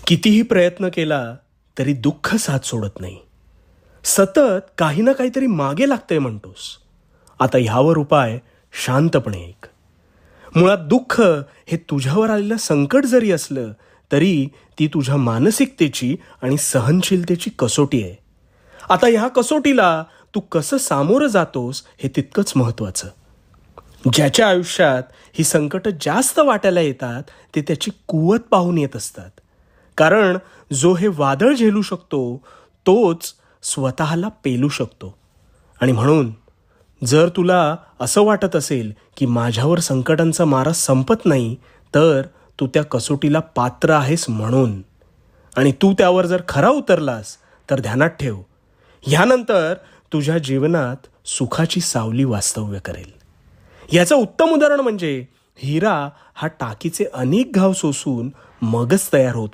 कितीही प्रयत्न केला तरी दुःख साथ सोडत नाही. सतत काही ना काहीतरी मागे लागतंय म्हणतोस. आता ह्यावर उपाय शांतपणे ऐक. मुळात दुःख हे तुझ्यावर आलेलं संकट जरी असलं तरी ती तुझ्या मानसिकतेची आणि सहनशीलतेची कसोटी आहे. आता ह्या कसोटीला तू कसं सामोरं जातोस हे तितकंच महत्त्वाचं. ज्याच्या आयुष्यात ही संकट जास्त वाटायला येतात ते त्याची कुवत पाहून येत असतात. कारण जो हे वादळ झेलू शकतो तोच स्वतःला पेलू शकतो. आणि म्हणून जर तुला असं वाटत असेल की माझ्यावर संकटांचा मारा संपत नाही, तर तू त्या कसोटीला पात्र आहेस म्हणून. आणि तू त्यावर जर खरा उतरलास तर ध्यानात ठेव, ह्यानंतर तुझ्या जीवनात सुखाची सावली वास्तव्य करेल. याचं उत्तम उदाहरण म्हणजे हिरा हा टाकीचे अनेक घाव सोसून मगच तयार होत